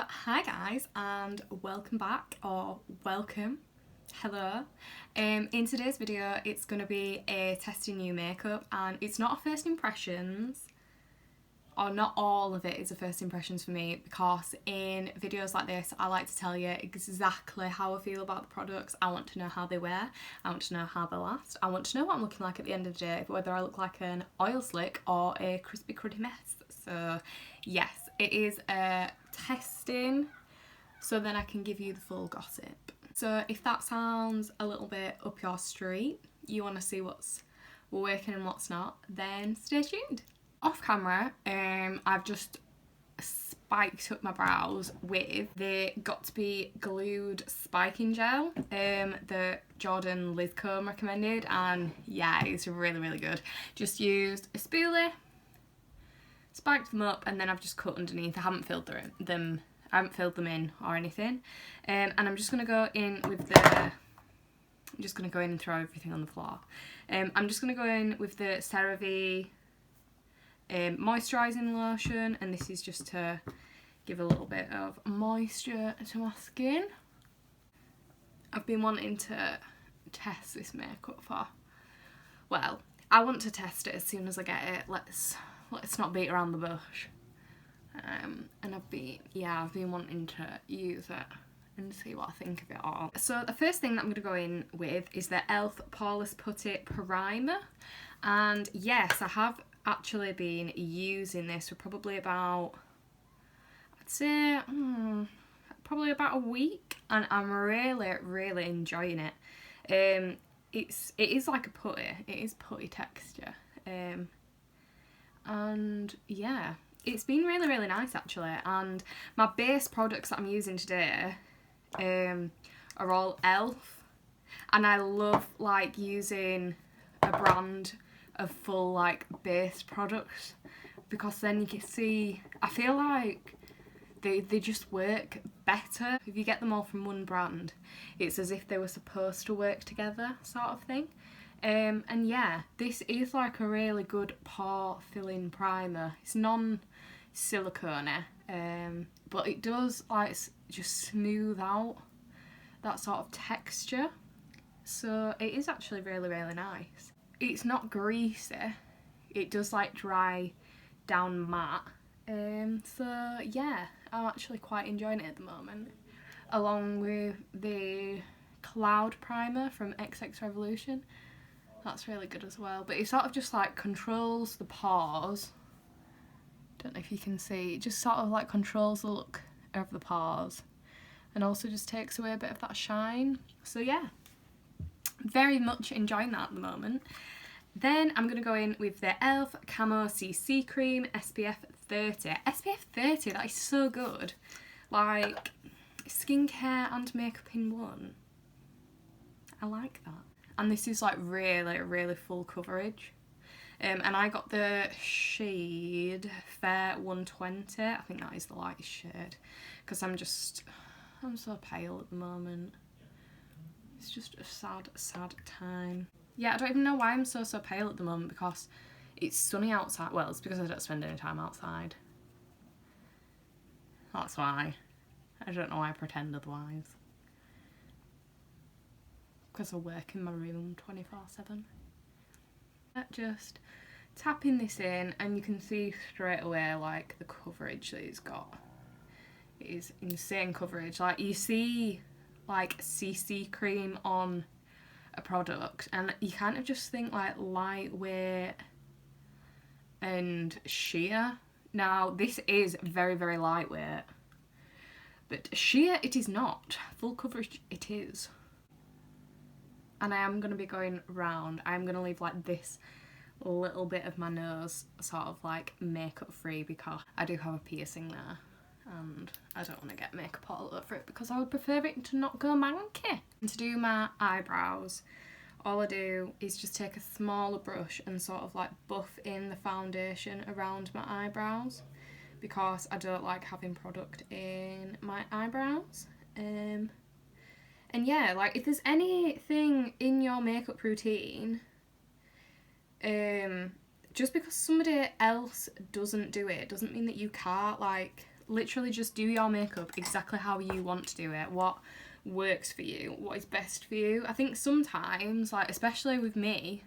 Hi guys, and welcome back, or welcome, hello. In today's video it's going to be a testing new makeup, and it's not a first impressions, or not all of it is a first impressions for me, because in videos like this I like to tell you exactly how I feel about the products. I want to know how they wear, I want to know how they last, I want to know what I'm looking like at the end of the day, whether I look like an oil slick or a crispy cruddy mess. So yes, it is a testing so then I can give you the full gossip. So if that sounds a little bit up your street, you want to see what's working and what's not, then stay tuned. Off camera, I've just spiked up my brows with the Got To Be Glued spiking gel that Jordan Lizcombe recommended, and yeah, it's really good. Just used a spoolie, spiked them up, and then I've just cut underneath. I haven't filled them in or anything, and I'm just gonna go in with the. I'm just gonna go in and throw everything on the floor. I'm just gonna go in with the CeraVe moisturising lotion, and this is just to give a little bit of moisture to my skin. I've been wanting to test this makeup for, well, I want to test it as soon as I get it. Let's not beat around the bush. And I've been wanting to use it and see what I think of it all. So the first thing that I'm going to go in with is the e.l.f. Poreless Putty Primer, and yes, I have actually been using this for probably about, I'd say, probably about a week, and I'm really enjoying it. It is like a putty, it is putty texture, and yeah, it's been really nice actually. And my base products that I'm using today are all e.l.f, and I love like using a brand of full like base products, because then you can see, I feel like they just work better if you get them all from one brand. It's as if they were supposed to work together, sort of thing. And yeah, this is like a really good pore filling primer. It's non-silicone, but it does like just smooth out that sort of texture, so it is actually really nice. It's not greasy, it does like dry down matte, so yeah, I'm actually quite enjoying it at the moment, along with the Cloud Primer from XX Revolution. That's really good as well, but it sort of just like controls the pores. Don't know if you can see, it just sort of like controls the look of the pores and also just takes away a bit of that shine. So yeah, very much enjoying that at the moment. Then I'm going to go in with the e.l.f. Camo Cc Cream Spf 30. SPF 30, that is so good. Like, skincare and makeup in one. I like that. And this is like really full coverage. And I got the shade Fair 120. I think that is the lightest shade, because I'm so pale at the moment. It's just a sad time. Yeah, I don't even know why I'm so pale at the moment, because it's sunny outside. Well, it's because I don't spend any time outside. That's why. I don't know why I pretend otherwise. Because I work in my room 24/7. Just tapping this in, and you can see straight away like the coverage that it's got. It is insane coverage. Like, you see like CC cream on a product and you kind of just think like lightweight and sheer. Now this is very lightweight, but sheer it is not. Full coverage it is. And I am going to be going round. I'm going to leave like this little bit of my nose sort of like makeup free, because I do have a piercing there and I don't want to get makeup all over it, because I would prefer it to not go manky. And to do my eyebrows, all I do is just take a smaller brush and sort of like buff in the foundation around my eyebrows, because I don't like having product in my eyebrows. And yeah, like, if there's anything in your makeup routine, just because somebody else doesn't do it doesn't mean that you can't like literally just do your makeup exactly how you want to do it, what works for you, what is best for you. I think sometimes, like especially with me,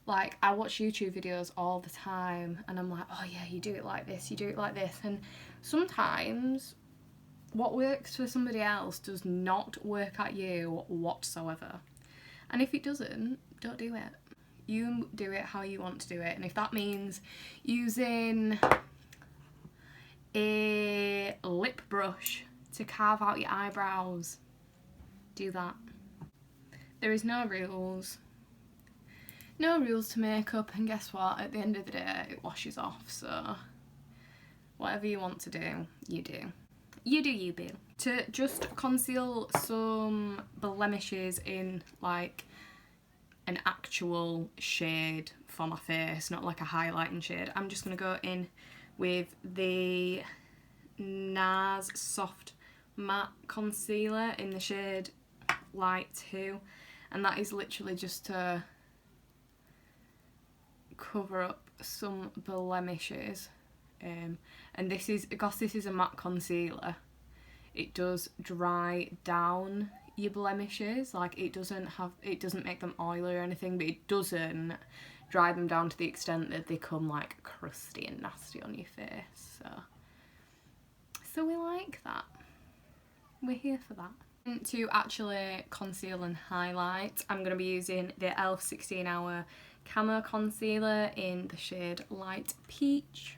like I watch YouTube videos all the time and I'm like, oh yeah, you do it like this, you do it like this, and sometimes what works for somebody else does not work at you whatsoever. And if it doesn't, don't do it. You do it how you want to do it. And if that means using a lip brush to carve out your eyebrows, do that. There is no rules. No rules to makeup, and guess what? At the end of the day, it washes off, so whatever you want to do, you do. You do you, boo. To just conceal some blemishes in like an actual shade for my face, not like a highlighting shade, I'm just going to go in with the Nars Soft Matte Concealer in the shade Light 2, and that is literally just to cover up some blemishes. And this is, because this is a matte concealer, it does dry down your blemishes. Like it doesn't make them oily or anything, but it doesn't dry them down to the extent that they come like crusty and nasty on your face. So we like that. We're here for that. To actually conceal and highlight, I'm going to be using the e.l.f. 16 Hour Camo Concealer in the shade Light Peach.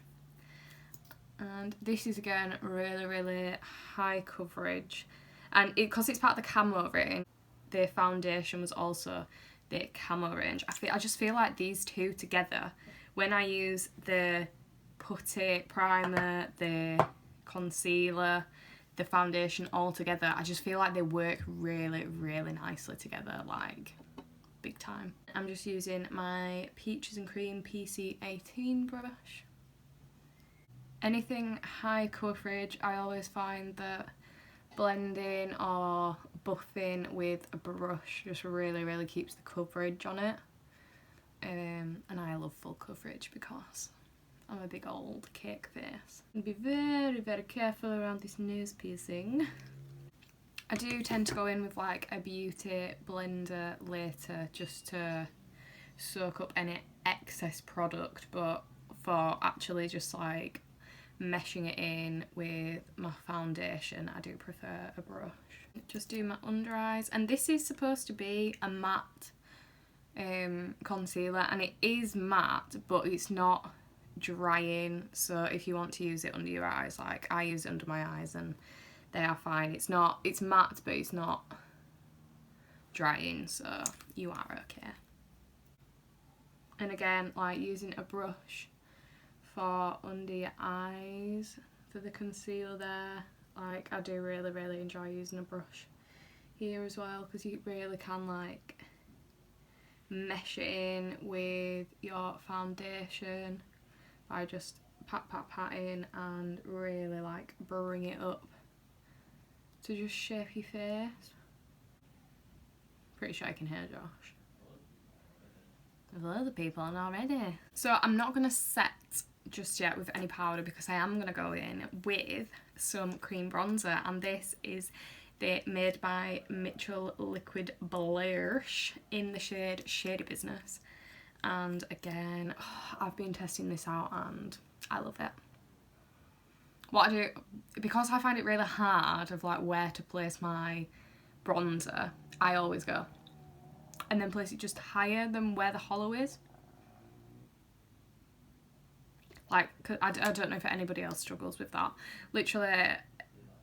And this is again really high coverage, and because it's part of the Camo range, the foundation was also the Camo range. I just feel like these two together, when I use the putty primer, the concealer, the foundation all together, I just feel like they work really nicely together, like big time. I'm just using my Peaches and Cream PC18 brush. Anything high coverage, I always find that blending or buffing with a brush just really keeps the coverage on it. And I love full coverage because I'm a big old cake face. And be very careful around this nose piercing. I do tend to go in with like a beauty blender later just to soak up any excess product, but for actually just like meshing it in with my foundation, I do prefer a brush. Just do my under eyes, and this is supposed to be a matte concealer, and it is matte, but it's not drying, so if you want to use it under your eyes, like I use it under my eyes and they are fine. It's matte, but it's not drying, so you are okay. And again, like using a brush for under your eyes for the concealer there, like I do really enjoy using a brush here as well, because you really can like mesh it in with your foundation by just patting and really like bring it up to just shape your face. Pretty sure I can hear Josh. There's other people on already. So I'm not going to set just yet with any powder, because I am going to go in with some cream bronzer, and this is the Made by Mitchell Liquid Blush in the shade Shady Business. And again, I've been testing this out and I love it. What I do, because I find it really hard of like where to place my bronzer, I always go and then place it just higher than where the hollow is. Like, I don't know if anybody else struggles with that. Literally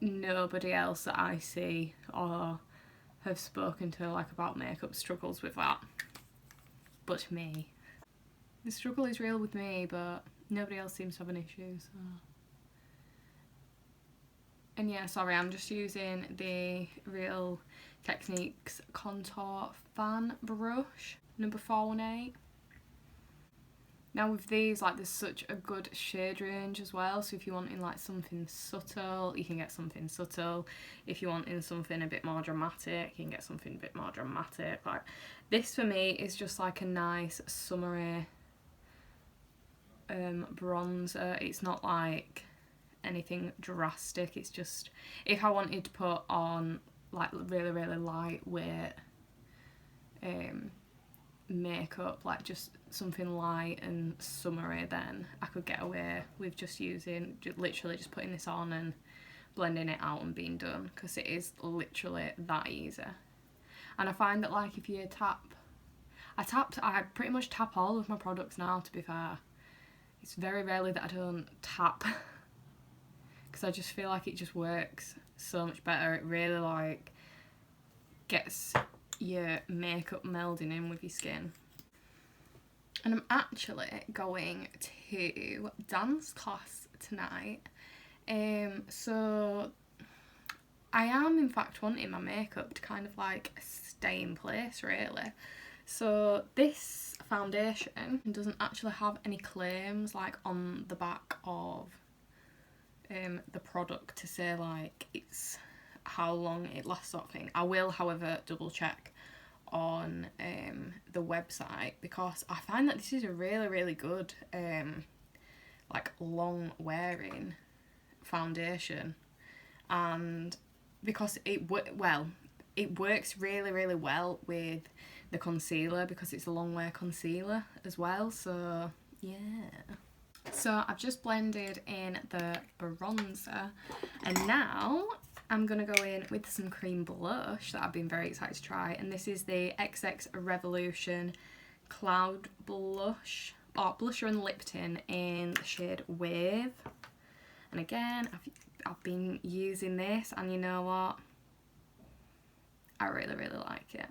nobody else that I see or have spoken to like about makeup struggles with that, but me. The struggle is real with me, but nobody else seems to have an issue, so. And yeah, sorry, I'm just using the Real Techniques Contour Fan Brush, number 418. Now with these, like, there's such a good shade range as well, so if you're wanting like something subtle, you can get something subtle. If you're wanting something a bit more dramatic, you can get something a bit more dramatic. Like, this for me is just like a nice summery bronzer. It's not like anything drastic. It's just if I wanted to put on like really lightweight makeup, like just something light and summery, then I could get away with just using, literally just putting this on and blending it out and being done, because it is literally that easy. And I find that like if you I pretty much tap all of my products now, to be fair. It's very rarely that I don't tap, because I just feel like it just works so much better. It really like gets your makeup melding in with your skin. And I'm actually going to dance class tonight. So I am in fact wanting my makeup to kind of like stay in place, really. So this foundation doesn't actually have any claims like on the back of the product to say like it's how long it lasts, sort of thing. I will, however, double check on the website, because I find that this is a really good like long wearing foundation, and because it works really well with the concealer, because it's a long wear concealer as well. So yeah, so I've just blended in the bronzer, and now I'm gonna go in with some cream blush that I've been very excited to try, and this is the XX Revolution Cloud Blush, or blusher and lip tint in the shade Wave. And again, I've been using this, and you know what, I really like it.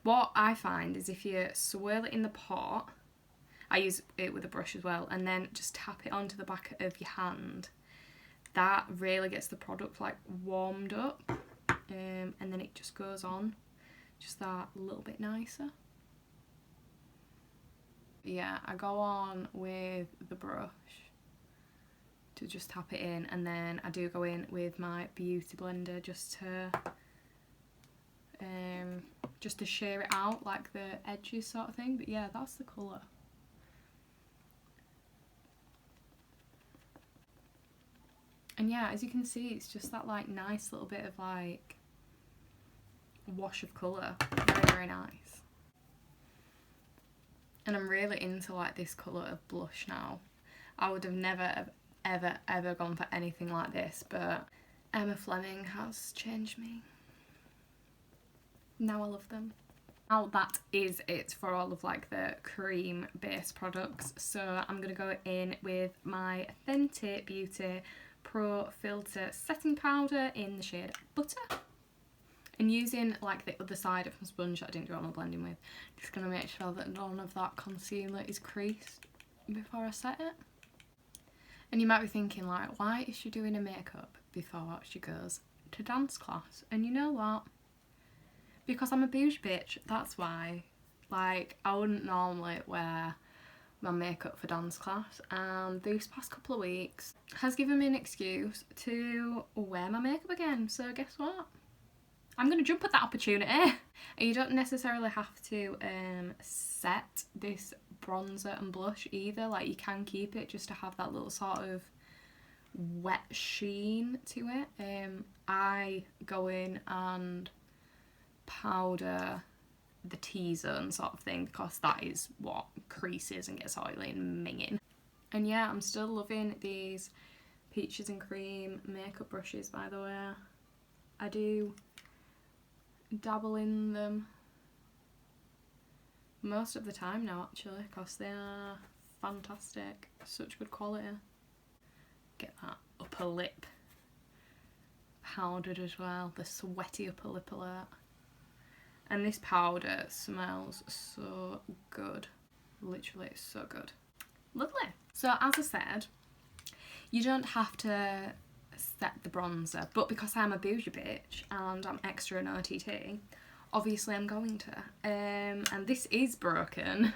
What I find is if you swirl it in the pot, I use it with a brush as well, and then just tap it onto the back of your hand, that really gets the product like warmed up, and then it just goes on just that little bit nicer. Yeah, I go on with the brush to just tap it in, and then I do go in with my beauty blender just to sheer it out, like the edges sort of thing. But yeah, that's the colour. And yeah, as you can see, it's just that like nice little bit of like wash of colour. Very nice. And I'm really into like this colour of blush now. I would have never ever gone for anything like this, but Emma Fleming has changed me. Now I love them. Now that is it for all of like the cream based products. So I'm gonna go in with my Fenty Beauty Pro Filter setting powder in the shade Butter, and using like the other side of my sponge that I didn't do all my blending with, just gonna make sure that none of that concealer is creased before I set it. And you might be thinking like, why is she doing her makeup before she goes to dance class? And you know what? Because I'm a bougie bitch, that's why. Like, I wouldn't normally wear my makeup for dance class, and these past couple of weeks has given me an excuse to wear my makeup again. So guess what? I'm going to jump at that opportunity. And you don't necessarily have to set this bronzer and blush either. Like, you can keep it just to have that little sort of wet sheen to it. I go in and powder the T-zone sort of thing, because that is what creases and gets oily and minging. And yeah, I'm still loving these Peaches and Cream makeup brushes, by the way. I do dabble in them most of the time now, actually, because they are fantastic. Such good quality. Get that upper lip powdered as well, the sweaty upper lip alert. And this powder smells so good. Literally, it's so good. Lovely. So as I said, you don't have to set the bronzer, but because I'm a bougie bitch and I'm extra in OTT, obviously I'm going to. And this is broken,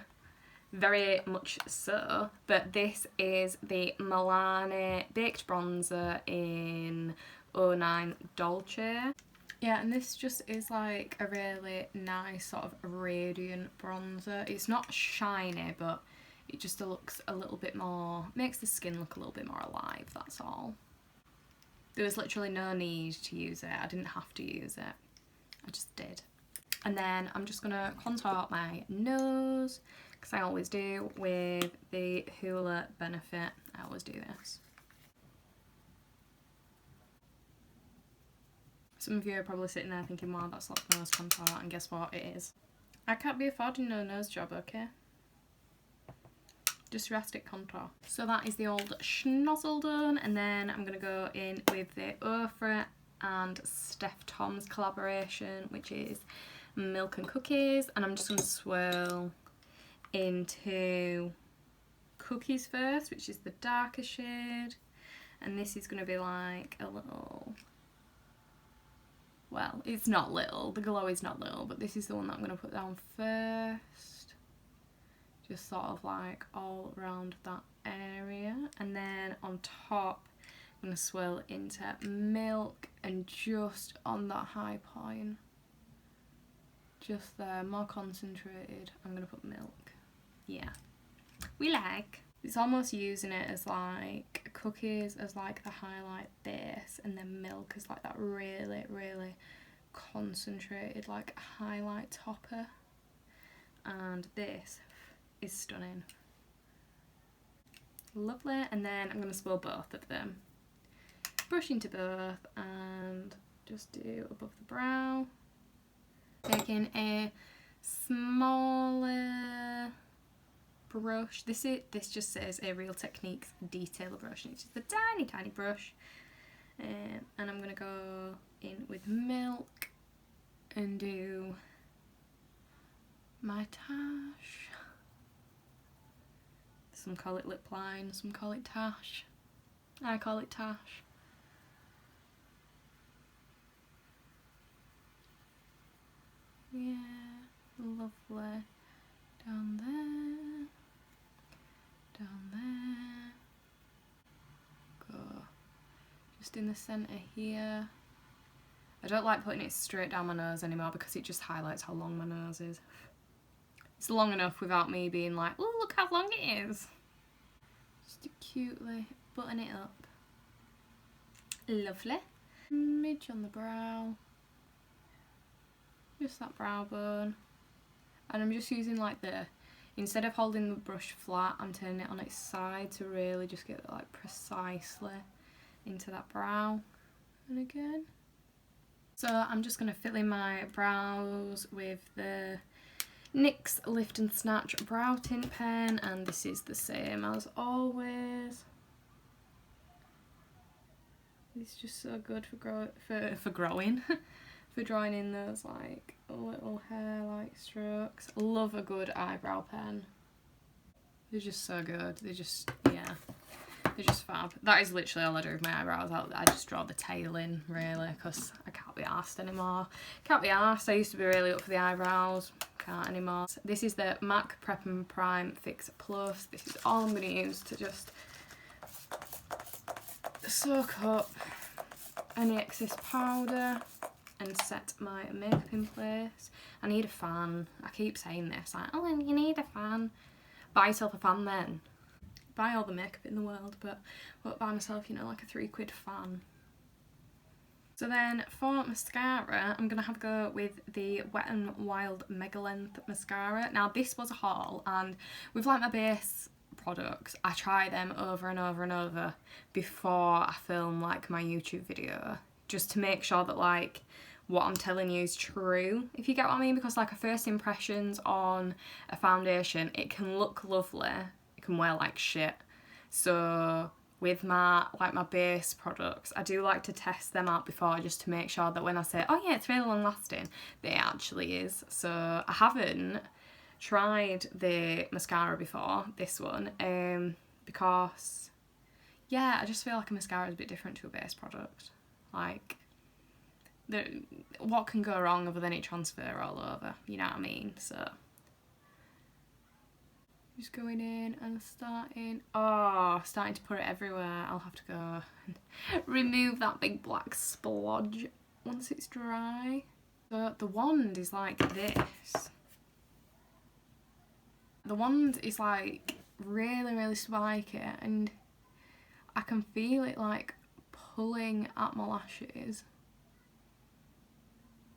very much so, but this is the Milani Baked Bronzer in 09 Dolce. Yeah, and this just is like a really nice sort of radiant bronzer. It's not shiny, but It just looks a little bit more, makes the skin look a little bit more alive, that's all. There was literally no need to use it. I didn't have to use it. I just did. And then I'm just going to contour my nose, because I always do with the Hoola Benefit. I always do this. Some of you are probably sitting there thinking, wow, that's like nose contour, and guess what? It is. I can't be affording no nose job, okay? Just rustic contour. So that is the old schnozzle done, and then I'm going to go in with the e.l.f. and Steph Tom's collaboration, which is Milk and Cookies, and I'm just going to swirl into Cookies first, which is the darker shade, and this is going to be like a little, well, it's not little, the glow is not little, but this is the one that I'm going to put down first, just sort of like all around that area, and then on top I'm going to swirl into Milk, and just on that high point, just there, more concentrated, I'm going to put Milk. Yeah. We like. It's almost using it as like Cookies as like the highlight base, and then Milk as like that really, really concentrated like highlight topper. And this is stunning. Lovely. And then I'm going to swirl both of them. Brush into both and just do above the brow. Taking a smaller brush. This just says a Real Techniques detailer brush, and it's just a tiny, tiny brush. And I'm gonna go in with Milk and do my tash. Some call it lip line, some call it tash. I call it tash. Yeah, lovely. Down there, down there. Go just in the centre here. I don't like putting it straight down my nose anymore because it just highlights how long my nose is. It's long enough without me being like, oh, look how long it is. Just cutely button it up. Lovely. Midge on the brow. Just that brow bone. And I'm just using like instead of holding the brush flat, I'm turning it on its side to really just get it like precisely into that brow. And again. So I'm just going to fill in my brows with the NYX Lift and Snatch Brow Tint Pen, and this is the same as always. It's just so good for growing. For drawing in those like little hair-like strokes. Love a good eyebrow pen. They're just so good. They're just, yeah, they're just fab. That is literally all I do with my eyebrows. I just draw the tail in, really, because I can't be arsed anymore. Can't be arsed. I used to be really up for the eyebrows. Can't anymore. This is the MAC Prep and Prime Fix Plus. This is all I'm going to use to just soak up any excess powder and set my makeup in place. I need a fan. I keep saying this, like, oh, you need a fan. Buy yourself a fan then. Buy all the makeup in the world, but won't buy myself, you know, like a £3 fan. So then for mascara, I'm going to have a go with the Wet n Wild Mega Length Mascara. Now this was a haul, and with like my base products, I try them over and over and over before I film like my YouTube video, just to make sure that like what I'm telling you is true, if you get what I mean, because like a first impressions on a foundation, it can look lovely, it can wear like shit. So with my base products, I do like to test them out before, just to make sure that when I say, oh yeah, it's really long lasting, it actually is. So I haven't tried the mascara before, this one, because yeah, I just feel like a mascara is a bit different to a base product. Like, what can go wrong other than it transfer all over, you know what I mean? So just going in and starting to put it everywhere. I'll have to go and remove that big black splodge once it's dry. So the wand is like this. The wand is like really, really spiky, and I can feel it like pulling at my lashes.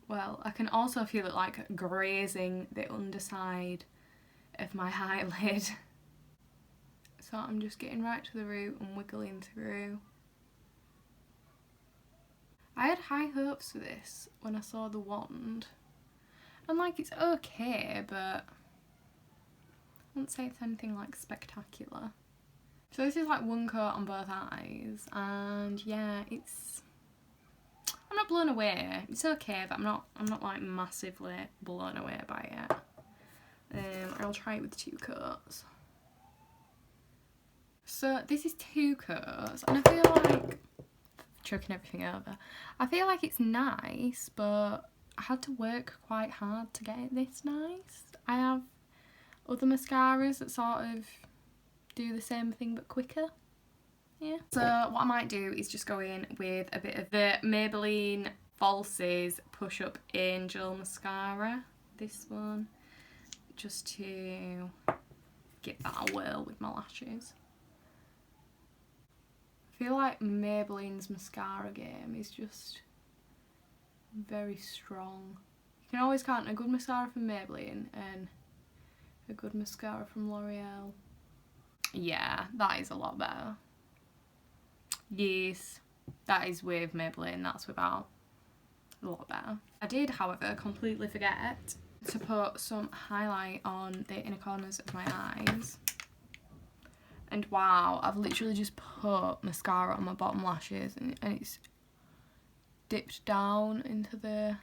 Well, I can also feel it like grazing the underside of my eyelid. So I'm just getting right to the root and wiggling through. I had high hopes for this when I saw the wand. And like, it's okay, but I wouldn't say it's anything like spectacular. So this is like one coat on both eyes, and yeah, I'm not blown away. It's okay, but I'm not like massively blown away by it. I'll try it with 2 coats. So this is 2 coats, and I feel like chucking everything over. I feel like it's nice, but I had to work quite hard to get it this nice. I have other mascaras that sort of do the same thing but quicker. Yeah. So what I might do is just go in with a bit of the Maybelline Falsies Push Up Angel mascara. This one. Just to give that a whirl with my lashes. I feel like Maybelline's mascara game is just very strong. You can always count a good mascara from Maybelline and a good mascara from L'Oreal. Yeah, that is a lot better. Yes, that is with Maybelline, that's without. A lot better. I did, however, completely forget to put some highlight on the inner corners of my eyes. And wow, I've literally just put mascara on my bottom lashes and it's dipped down into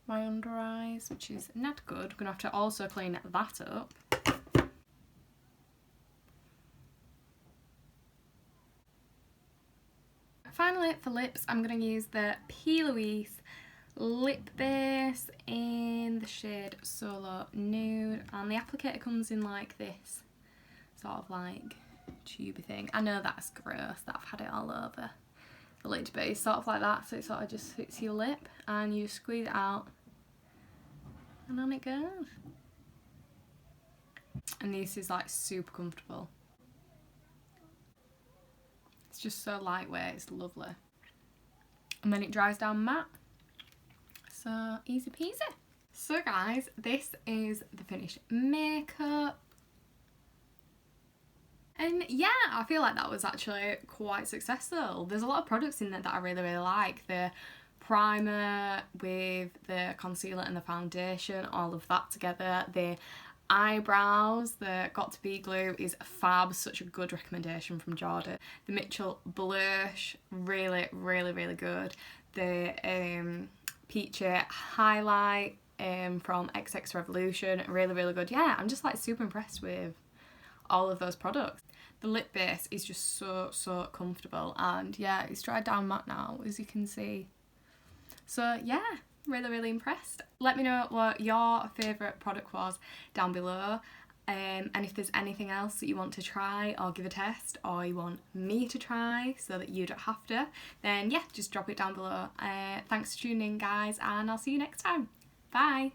my under eyes, which is not good. I'm gonna have to also clean that up. Finally, for lips, I'm going to use the P. Louise lip base in the shade Solo Nude, and the applicator comes in like this sort of like tubey thing. I know that's gross that I've had it all over the lid, but it's sort of like that, so it sort of just hits your lip and you squeeze it out and on it goes. And this is like super comfortable. It's just so lightweight, it's lovely. And then it dries down matte. So easy peasy. So guys, this is the finished makeup. And yeah, I feel like that was actually quite successful. There's a lot of products in there that I really, really like. The primer with the concealer and the foundation, all of that together. The eyebrows, the Got To Be glue is fab, such a good recommendation from Jordan. The Mitchell blush, really, really, really good. The Peachy highlight from XX Revolution, really, really good. Yeah, I'm just like super impressed with all of those products. The lip base is just so, so comfortable, and yeah, it's dried down matte now, as you can see. So yeah, really, really impressed. Let me know what your favourite product was down below, and if there's anything else that you want to try or give a test, or you want me to try so that you don't have to, then yeah, just drop it down below. Thanks for tuning in, guys, and I'll see you next time. Bye!